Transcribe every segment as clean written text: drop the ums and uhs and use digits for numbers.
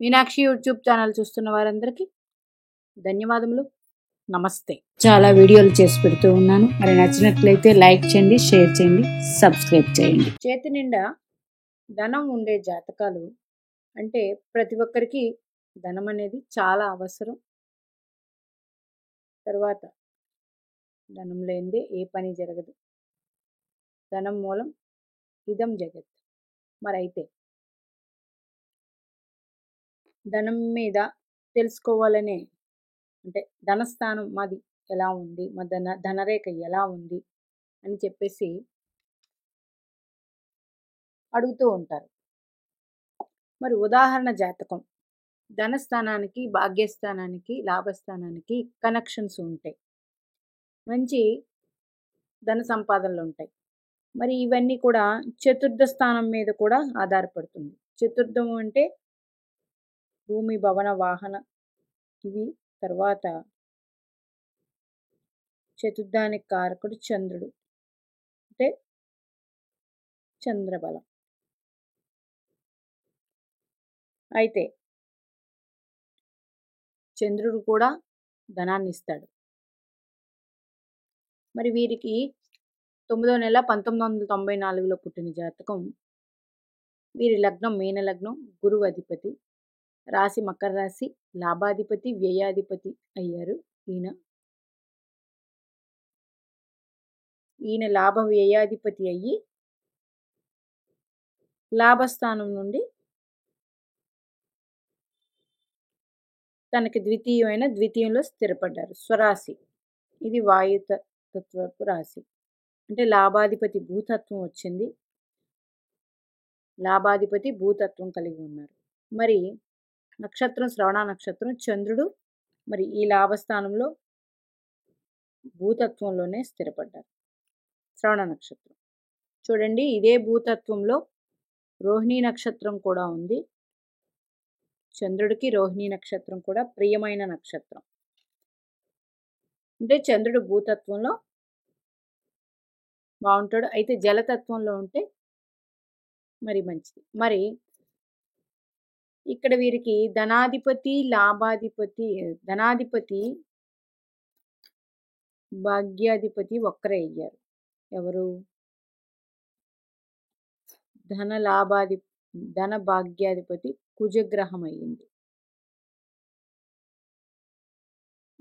Meenakshi YouTube channel చూస్తున్న వారందరికీ ధన్యవాదములు. నమస్తే. చాలా వీడియోలు చేసి పెడుతూ ఉన్నాను. మరి నచ్చినట్లయితే లైక్ చేయండి, షేర్ చేయండి, సబ్స్క్రైబ్ చేయండి. చేతి నిండా ధనం ఉండే జాతకాలు అంటే ప్రతి ఒక్కరికి ధనం అనేది చాలా అవసరం. తర్వాత ధనం లేనిదే ఏ పని జరగదు. ధనం మూలం ఇదం జగత్. మరి అయితే ధనం మీద తెలుసుకోవాలనే అంటే ధనస్థానం మాది ఎలా ఉంది, మా ధనరేఖ ఎలా ఉంది అని చెప్పేసి అడుగుతూ ఉంటారు. మరి ఉదాహరణ జాతకం ధనస్థానానికి, భాగ్యస్థానానికి, లాభస్థానానికి కనెక్షన్స్ ఉంటాయి. మంచి ధన సంపాదనలు ఉంటాయి. మరి ఇవన్నీ కూడా చతుర్థ స్థానం మీద కూడా ఆధారపడుతుంది. చతుర్థం అంటే భూమి, భవన, వాహన ఇవి. తర్వాత చతుర్థానికి కారకుడు చంద్రుడు, అంటే చంద్రబలం. అయితే చంద్రుడు కూడా ధనాన్ని ఇస్తాడు. మరి వీరికి 9వ నెల 1994లో పుట్టిన జాతకం. వీరి లగ్నం మీన లగ్నం, గురువు అధిపతి, రాశి మకర రాశి, లాభాధిపతి, వ్యయాధిపతి అయ్యారు ఈయన లాభ వ్యయాధిపతి అయ్యి లాభస్థానం నుండి తనకి ద్వితీయంలో స్థిరపడ్డారు. స్వరాశి ఇది వాయుతత్వపు రాశి. అంటే లాభాధిపతి భూతత్వం వచ్చింది. లాభాధిపతి భూతత్వం కలిగి ఉన్నారు. మరి నక్షత్రం శ్రవణ నక్షత్రం. చంద్రుడు మరి ఈ లాభస్థానంలో భూతత్వంలోనే స్థిరపడ్డారు. శ్రవణ నక్షత్రం చూడండి, ఇదే భూతత్వంలో రోహిణీ నక్షత్రం కూడా ఉంది. చంద్రుడికి రోహిణీ నక్షత్రం కూడా ప్రియమైన నక్షత్రం. అంటే చంద్రుడు భూతత్వంలో బాగుంటాడు. అయితే జలతత్వంలో ఉంటే మరి మంచిది. మరి ఇక్కడ వీరికి ధనాధిపతి, ధనాధిపతి భాగ్యాధిపతి ఒక్కరే అయ్యారు. ఎవరు? ధన భాగ్యాధిపతి కుజగ్రహం అయ్యింది.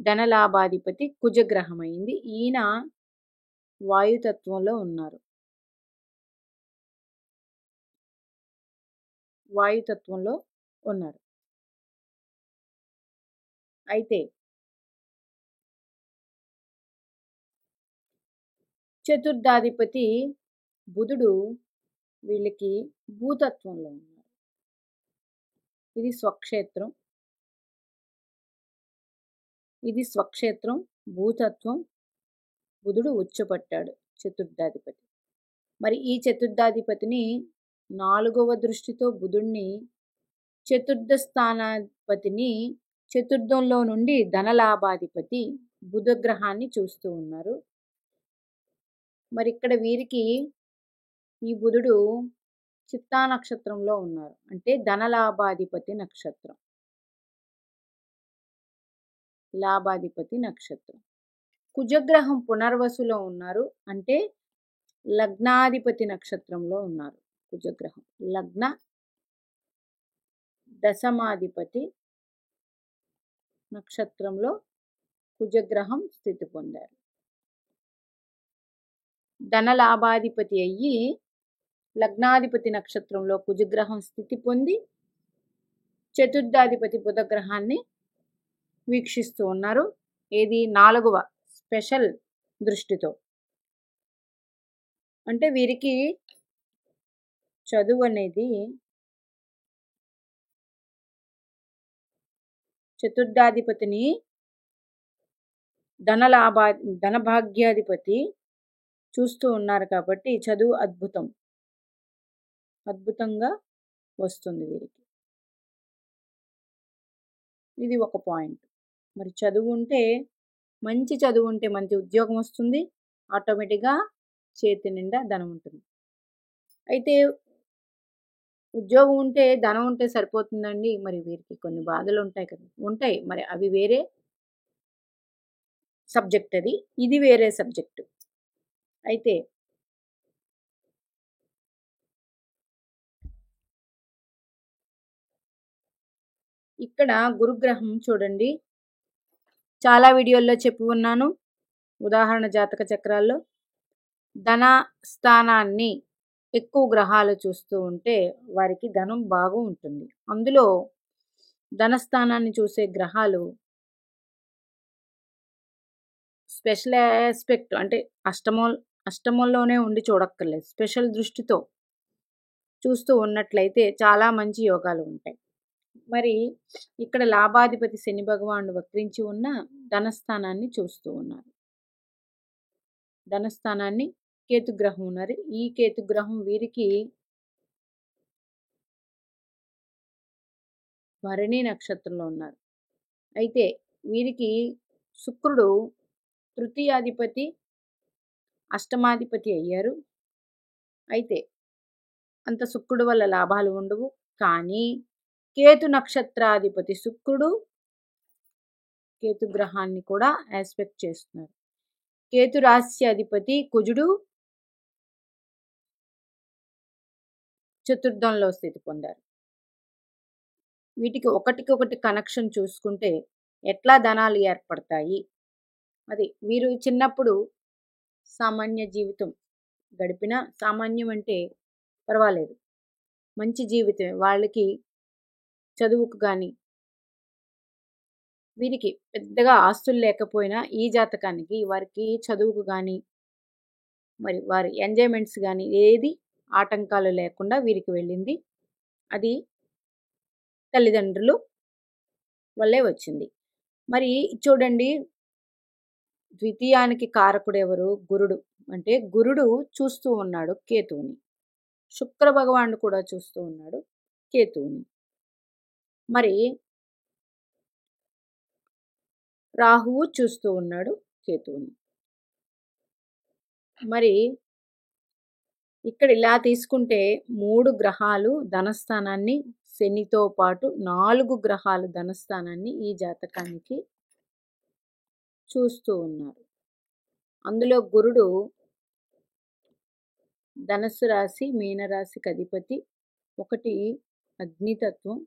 ధనలాభాధిపతి కుజగ్రహం అయింది. ఈయన వాయుతత్వంలో ఉన్నారు. అయితే చతుర్థాధిపతి బుధుడు వీళ్ళకి భూతత్వంలో ఉన్నారు. ఇది స్వక్షేత్రం, భూతత్వం. బుధుడు ఉచ్చపట్టాడు చతుర్థాధిపతి. మరి ఈ చతుర్థాధిపతిని 4వ దృష్టితో బుధుడిని చతుర్థ స్థానాధిపతిని చతుర్థంలో నుండి ధనలాభాధిపతి బుధగ్రహాన్ని చూస్తూ ఉన్నారు. మరి ఇక్కడ వీరికి ఈ బుధుడు చిత్తా నక్షత్రంలో ఉన్నారు. అంటే ధనలాభాధిపతి నక్షత్రం, లాభాధిపతి నక్షత్రం. కుజగ్రహం పునర్వసులో ఉన్నారు. అంటే లగ్నాధిపతి నక్షత్రంలో ఉన్నారు. కుజగ్రహం లగ్న దశమాధిపతి నక్షత్రంలో కుజగ్రహం స్థితి పొందారు. ధనలాభాధిపతి అయ్యి లగ్నాధిపతి నక్షత్రంలో కుజగ్రహం స్థితి పొంది చతుర్థాధిపతి బుధగ్రహాన్ని వీక్షిస్తూ ఉన్నారు. ఏది? 4వ స్పెషల్ దృష్టితో. అంటే వీరికి చదువు అనేది చతుర్థాధిపతిని ధనభాగ్యాధిపతి చూస్తూ ఉన్నారు కాబట్టి చదువు అద్భుతంగా వస్తుంది వీరికి. ఇది ఒక పాయింట్. మరి మంచి చదువు ఉంటే మంచి ఉద్యోగం వస్తుంది. ఆటోమేటిక్గా చేతి నిండా ధనం ఉంటుంది. అయితే ఉద్యోగం ఉంటే ధనం ఉంటే సరిపోతుందండి. మరి వీరికి కొన్ని బాధలు ఉంటాయి కదా! ఉంటాయి. మరి అవి వేరే సబ్జెక్ట్ అది. ఇది వేరే సబ్జెక్టు. అయితే ఇక్కడ గురుగ్రహం చూడండి. చాలా వీడియోల్లో చెప్పి ఉన్నాను. ఉదాహరణ జాతక చక్రాల్లో ధన స్థానాన్ని ఎక్కువ గ్రహాలు చూస్తూ ఉంటే వారికి ధనం బాగా ఉంటుంది. అందులో ధనస్థానాన్ని చూసే గ్రహాలు స్పెషల్ ఆస్పెక్ట్ అంటే అష్టమంలోనే ఉండి చూడక్కర్లేదు. స్పెషల్ దృష్టితో చూస్తూ ఉన్నట్లయితే చాలా మంచి యోగాలు ఉంటాయి. మరి ఇక్కడ లాభాధిపతి శని భగవానుడు వక్రించి ఉన్న ధనస్థానాన్ని చూస్తూ ఉన్నారు. ధనస్థానాన్ని కేతుగ్రహం ఉన్నారు. ఈ కేతుగ్రహం వీరికి భరణి నక్షత్రంలో ఉన్నారు. అయితే వీరికి శుక్రుడు తృతీయాధిపతి అష్టమాధిపతి అయ్యారు. అయితే అంత శుక్రుడు వల్ల లాభాలు ఉండవు. కానీ కేతు నక్షత్రాధిపతి శుక్రుడు కేతుగ్రహాన్ని కూడా ఆస్పెక్ట్ చేస్తున్నారు. కేతు రాశి అధిపతి కుజుడు చతుర్థంలో స్థితి పొందారు. వీటికి ఒకటికొకటి కనెక్షన్ చూసుకుంటే ఎట్లా ధనాలు ఏర్పడతాయి. అది వీరు చిన్నప్పుడు సామాన్య జీవితం గడిపిన సామాన్యం అంటే పర్వాలేదు, మంచి జీవితమే. వాళ్ళకి చదువుకు కానీ వీరికి పెద్దగా ఆస్తులు లేకపోయినా ఈ జాతకానికి వారికి చదువుకు కానీ మరి వారి ఎంజాయ్మెంట్స్ కానీ ఏది ఆటంకాలు లేకుండా వీరికి వెళ్ళింది. అది తల్లిదండ్రులు వల్లే వచ్చింది. మరి చూడండి, ద్వితీయానికి కారకుడు ఎవరు? గురుడు. అంటే గురుడు చూస్తూ ఉన్నాడు కేతువుని. శుక్ర భగవానుడు కూడా చూస్తూ ఉన్నాడు కేతువుని. మరి రాహువు చూస్తూ ఉన్నాడు కేతువుని. మరి ఇక్కడ ఇలా తీసుకుంటే 3 గ్రహాలు ధనస్థానాన్ని, శనితో పాటు 4 గ్రహాలు ధనస్థానాన్ని ఈ జాతకానికి చూస్తూ ఉన్నారు. అందులో గురుడు ధనస్సు రాశి, మీనరాశికి అధిపతి. ఒకటి అగ్నితత్వం,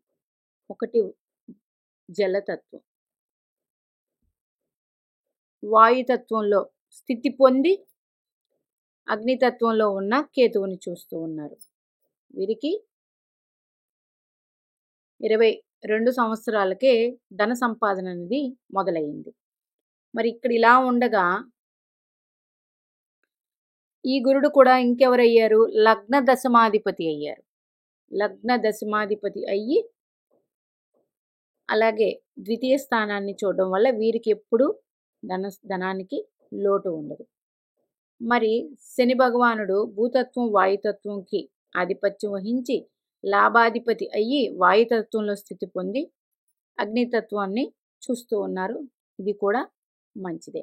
ఒకటి జలతత్వం. వాయుతత్వంలో స్థితి పొంది అగ్నితత్వంలో ఉన్న కేతువుని చూస్తూ ఉన్నారు. వీరికి 22 సంవత్సరాలకే ధన సంపాదన అనేది మొదలైంది. మరి ఇక్కడ ఇలా ఉండగా ఈ గురుడు కూడా ఇంకెవరయ్యారు? లగ్న దశమాధిపతి అయ్యారు. లగ్న దశమాధిపతి అయ్యి అలాగే ద్వితీయ స్థానాన్ని చూడడం వల్ల వీరికి ఎప్పుడు ధనానికి లోటు ఉండదు. మరి శని భగవానుడు భూతత్వం వాయుతత్వంకి ఆధిపత్యం వహించి లాభాధిపతి అయ్యి వాయుతత్వంలో స్థితి పొంది అగ్నితత్వాన్ని చూస్తూ ఉన్నారు. ఇది కూడా మంచిదే.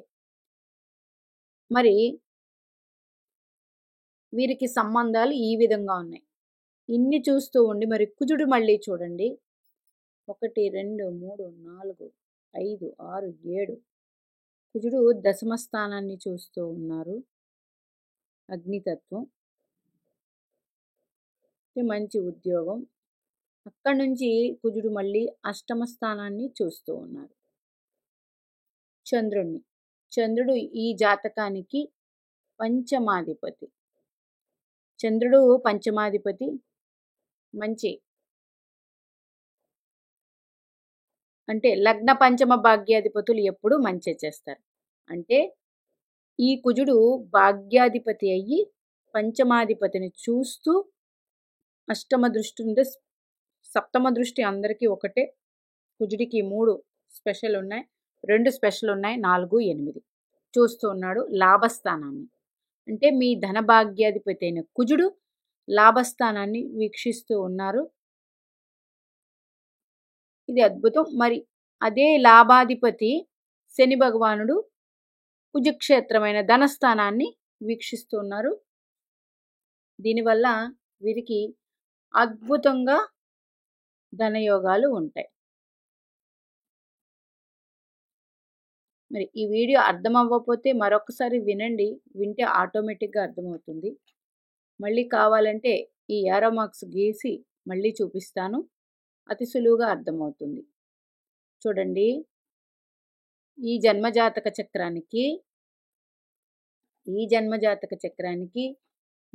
మరి వీరికి సంబంధాలు ఈ విధంగా ఉన్నాయి. ఇన్ని చూస్తూ ఉండి మరి కుజుడు మళ్ళీ చూడండి, 1 2 3 4 5 6 7 కుజుడు దశమ స్థానాన్ని చూస్తూ ఉన్నారు. అగ్నితత్వం, మంచి ఉద్యోగం. అక్కడి నుంచి కుజుడు మళ్ళీ అష్టమ స్థానాన్ని చూస్తూ ఉన్నారు. చంద్రుడు ఈ జాతకానికి పంచమాధిపతి. చంద్రుడు పంచమాధిపతి. మంచి అంటే లగ్న పంచమ భాగ్యాధిపతులు ఎప్పుడు మంచి చేస్తారు. అంటే ఈ కుజుడు భాగ్యాధిపతి అయ్యి పంచమాధిపతిని చూస్తూ అష్టమ దృష్టి ఉంటే సప్తమ దృష్టి అందరికీ ఒకటే. కుజుడికి 3 స్పెషల్ ఉన్నాయి, 2 స్పెషల్ ఉన్నాయి, 4 8 చూస్తూ ఉన్నాడు లాభస్థానాన్ని. అంటే మీ ధన భాగ్యాధిపతి అయిన కుజుడు లాభస్థానాన్ని వీక్షిస్తూ ఉన్నారు. ఇది అద్భుతం. మరి అదే లాభాధిపతి శని భగవానుడు కుజక్షేత్రమైన ధనస్థానాన్ని వీక్షిస్తున్నారు. దీనివల్ల వీరికి అద్భుతంగా ధనయోగాలు ఉంటాయి. మరి ఈ వీడియో అర్థం అవ్వకపోతే మరొకసారి వినండి, వింటే ఆటోమేటిక్గా అర్థమవుతుంది. మళ్ళీ కావాలంటే ఈ యారో మార్క్స్ గీసి మళ్ళీ చూపిస్తాను, అతి సులువుగా అర్థమవుతుంది. చూడండి, ఈ జన్మజాతక చక్రానికి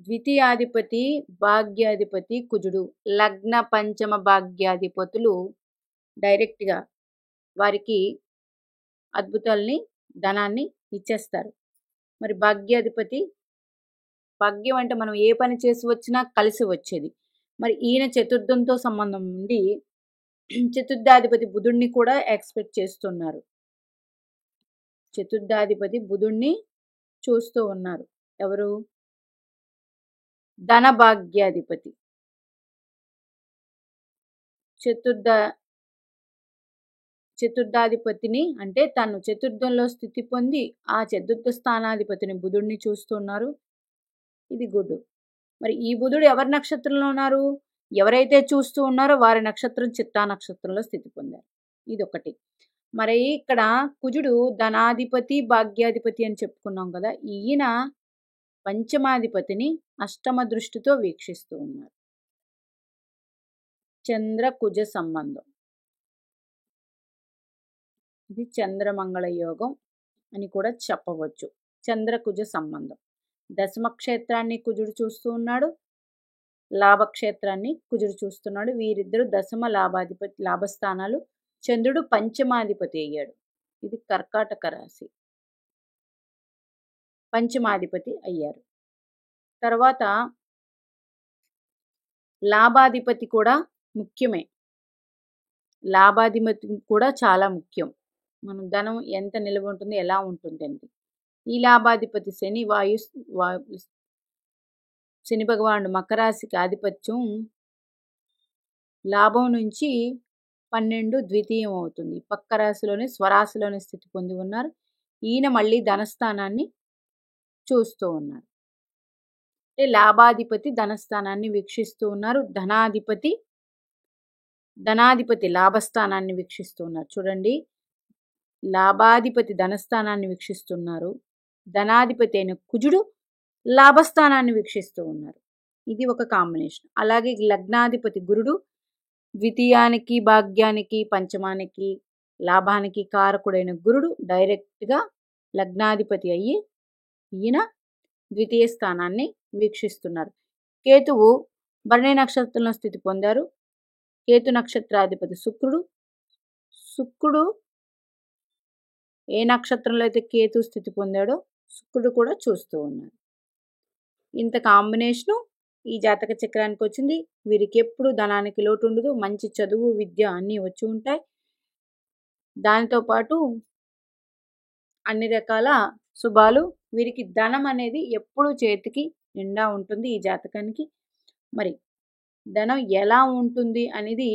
ద్వితీయాధిపతి భాగ్యాధిపతి కుజుడు, లగ్న పంచమ భాగ్యాధిపతులు డైరెక్ట్గా వారికి అద్భుతాల్ని, ధనాన్ని ఇచ్చేస్తారు. మరి భాగ్యాధిపతి, భాగ్యం అంటే మనం ఏ పని చేసి వచ్చినా కలిసి వచ్చేది. మరి ఈయన చతుర్థంతో సంబంధం ఉండి చతుర్థాధిపతి బుధుడిని కూడా ఎక్స్పెక్ట్ చేస్తున్నారు. చతుర్థాధిపతి బుధుడిని చూస్తూ ఉన్నారు. ఎవరు? ధన భాగ్యాధిపతి. చతుర్థాధిపతిని అంటే తను చతుర్థంలో స్థితి పొంది ఆ చతుర్థ స్థానాధిపతిని బుధుడిని చూస్తున్నారు. ఇది గుడ్. మరి ఈ బుధుడు ఎవరి నక్షత్రంలో ఉన్నారు? ఎవరైతే చూస్తూ ఉన్నారో వారి నక్షత్రం చిత్తా నక్షత్రంలో స్థితి పొందారు. ఇదొకటి. మరి ఇక్కడ కుజుడు ధనాధిపతి భాగ్యాధిపతి అని చెప్పుకున్నాం కదా, ఈయన పంచమాధిపతిని అష్టమ దృష్టితో వీక్షిస్తూ ఉన్నారు. చంద్ర కుజ సంబంధం, ఇది చంద్రమంగళ యోగం అని కూడా చెప్పవచ్చు. చంద్రకుజ సంబంధం. దశమ క్షేత్రాన్ని కుజుడు చూస్తూ ఉన్నాడు, లాభక్షేత్రాన్ని కుజుడు చూస్తున్నాడు. వీరిద్దరు దశమ లాభస్థానాలు. చంద్రుడు పంచమాధిపతి అయ్యాడు. ఇది కర్కాటక రాశి, పంచమాధిపతి అయ్యారు. తర్వాత లాభాధిపతి కూడా ముఖ్యమే. లాభాధిపతి కూడా చాలా ముఖ్యం. మన ధనం ఎంత నిల్వ ఉంటుంది, ఎలా ఉంటుందండి. ఈ లాభాధిపతి శని భగవానుడు మకరాశికి ఆధిపత్యం. లాభం నుంచి 12 ద్వితీయం అవుతుంది. పక్క రాశిలోనే స్వరాశిలోనే స్థితి పొంది ఉన్నారు. ఈయన మళ్ళీ ధనస్థానాన్ని చూస్తూ ఉన్నారు. అంటే లాభాధిపతి ధనస్థానాన్ని వీక్షిస్తూ ఉన్నారు. ధనాధిపతి లాభస్థానాన్ని వీక్షిస్తూ ఉన్నారు. చూడండి, లాభాధిపతి ధనస్థానాన్ని వీక్షిస్తున్నారు, ధనాధిపతి అయిన కుజుడు లాభస్థానాన్ని వీక్షిస్తూ ఉన్నారు. ఇది ఒక కాంబినేషన్. అలాగే లగ్నాధిపతి గురుడు ద్వితీయానికి భాగ్యానికి పంచమానికి లాభానికి కారకుడైన గురుడు డైరెక్ట్గా లగ్నాధిపతి అయ్యి ఈయన ద్వితీయ స్థానాన్ని వీక్షిస్తున్నారు. కేతువు భరణి నక్షత్రంలో స్థితి పొందారు. కేతు నక్షత్రాధిపతి శుక్రుడు ఏ నక్షత్రంలో అయితే కేతు స్థితి పొందాడో శుక్రుడు కూడా చూస్తూ ఉన్నారు. ఇంత కాంబినేషను ఈ జాతక చక్రానికి వచ్చింది. వీరికి ఎప్పుడు ధనానికి లోటు ఉండదు. మంచి చదువు, విద్య అన్నీ వచ్చి ఉంటాయి. దానితో పాటు అన్ని రకాల శుభాలు. వీరికి ధనం అనేది ఎప్పుడు చేతికి నిండా ఉంటుంది ఈ జాతకానికి. మరి ధనం ఎలా ఉంటుంది అనేది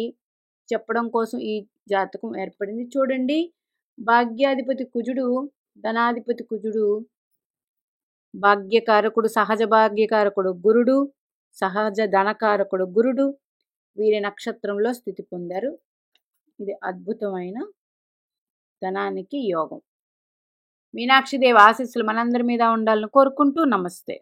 చెప్పడం కోసం ఈ జాతకం ఏర్పడింది. చూడండి, భాగ్యాధిపతి కుజుడు, ధనాధిపతి కుజుడు, భాగ్యకారకుడు, సహజ భాగ్యకారకుడు గురుడు, సహజ ధనకారకుడు గురుడు వీరి నక్షత్రంలో స్థితి పొందారు. ఇది అద్భుతమైన ధనానికి యోగం. మీనాక్షిదేవి ఆశీస్సులు మనందరి మీద ఉండాలని కోరుకుంటూ నమస్తే.